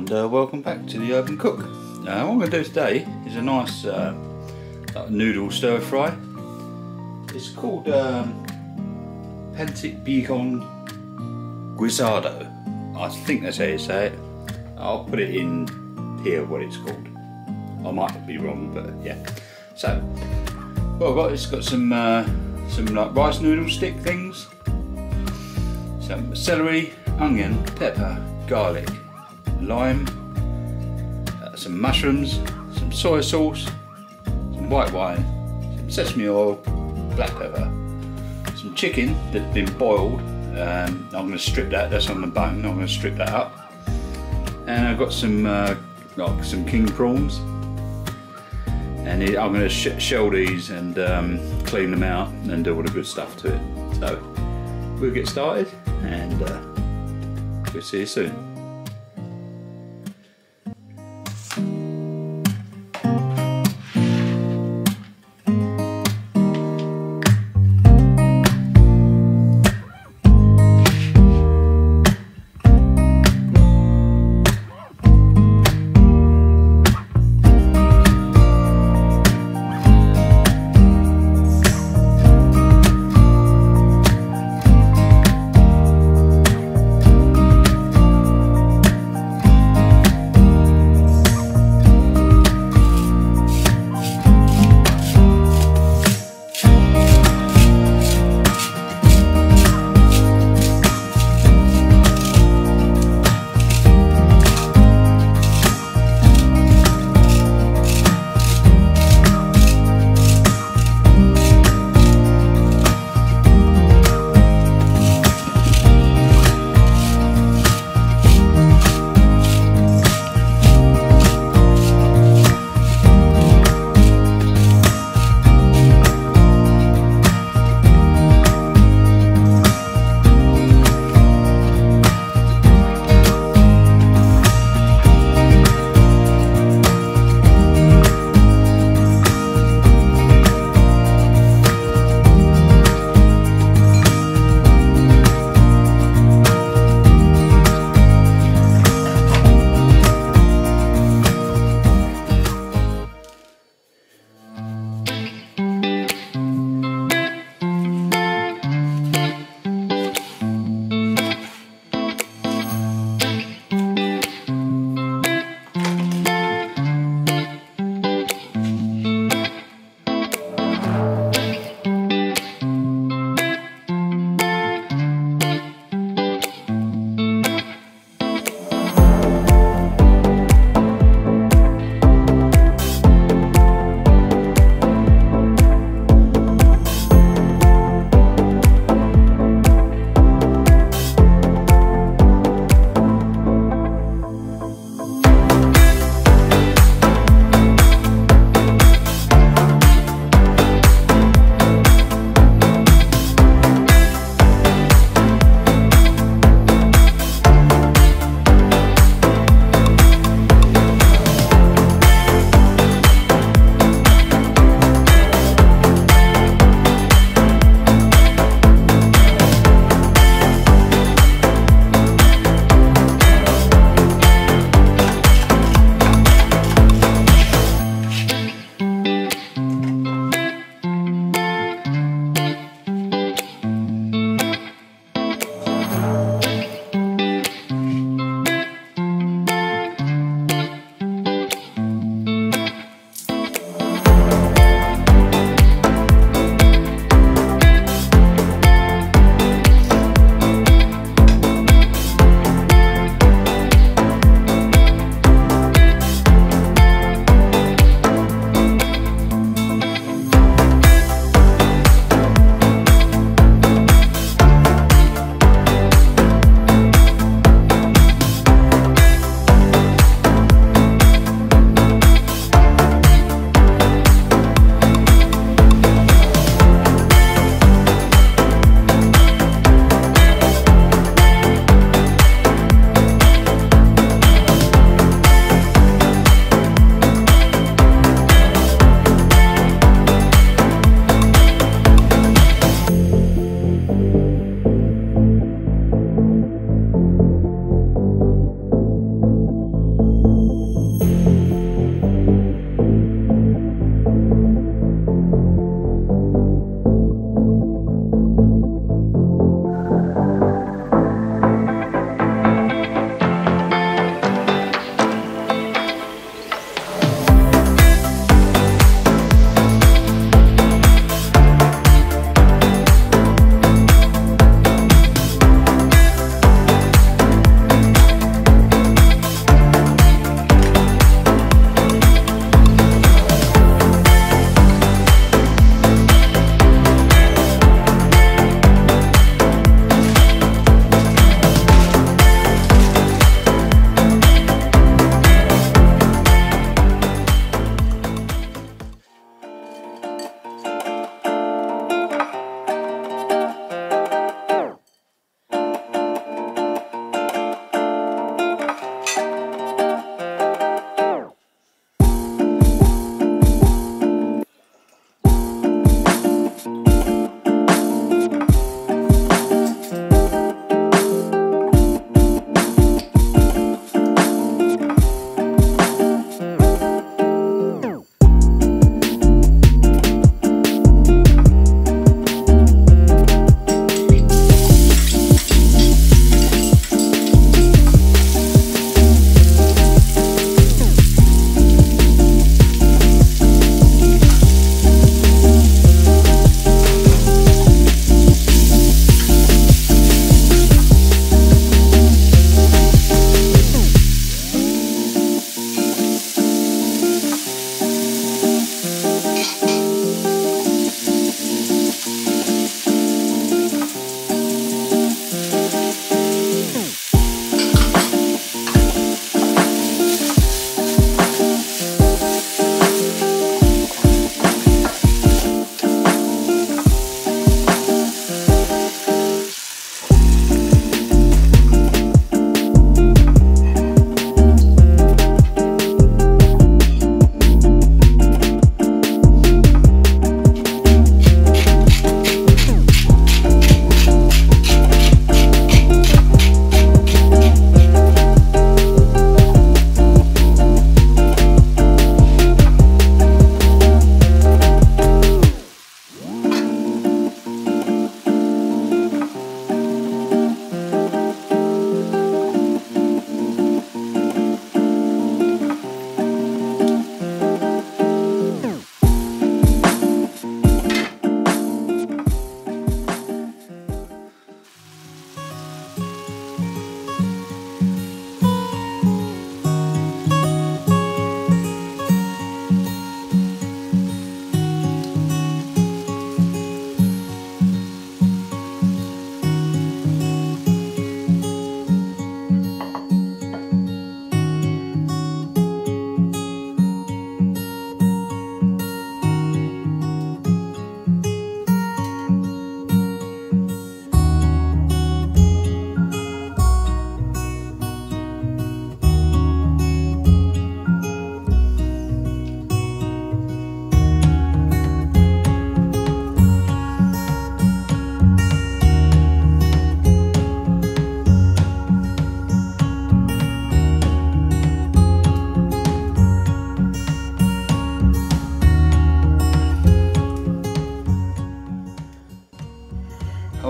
welcome back to the Urban Cook. What I'm going to do today is a nice noodle stir fry. It's called Pansit Bihon Guisado. I think that's how you say it. I'll put it in here what it's called. I might be wrong, but yeah. So what I've got is some like rice noodle stick things, some celery, onion, pepper, garlic, lime, some mushrooms, some soy sauce, some white wine, some sesame oil, black pepper, some chicken that's been boiled. I'm going to strip that. That's on the bone. I'm going to strip that up, and I've got some like some king prawns, and I'm going to shell these and clean them out and do all the good stuff to it. So we'll get started, and we'll see you soon.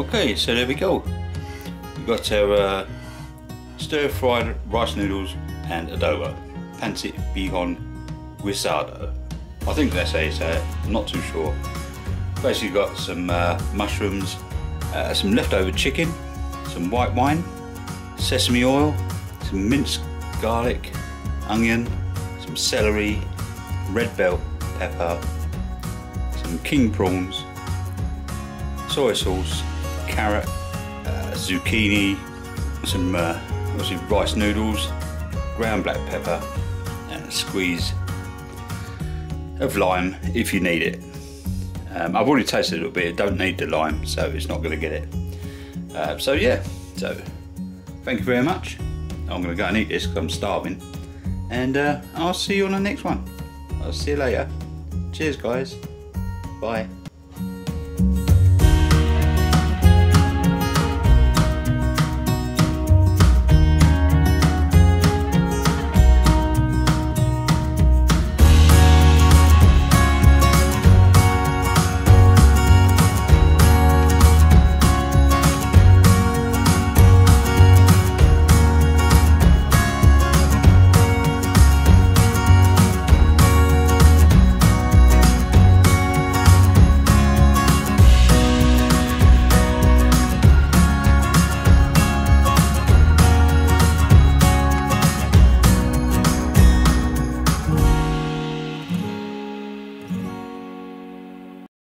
Okay, so there we go. We've got our stir-fried rice noodles and adobo. Pansit Bihon Guisado. I think that's how you say it, I'm not too sure. Basically got some mushrooms, some leftover chicken, some white wine, sesame oil, some minced garlic, onion, some celery, red bell pepper, some king prawns, soy sauce, carrot, zucchini, some obviously rice noodles, ground black pepper, and a squeeze of lime if you need it. I've already tasted a little bit, it don't need the lime, so it's not going to get it. So yeah, so thank you very much. I'm going to go and eat this because I'm starving, and I'll see you on the next one. I'll see you later. Cheers guys, bye.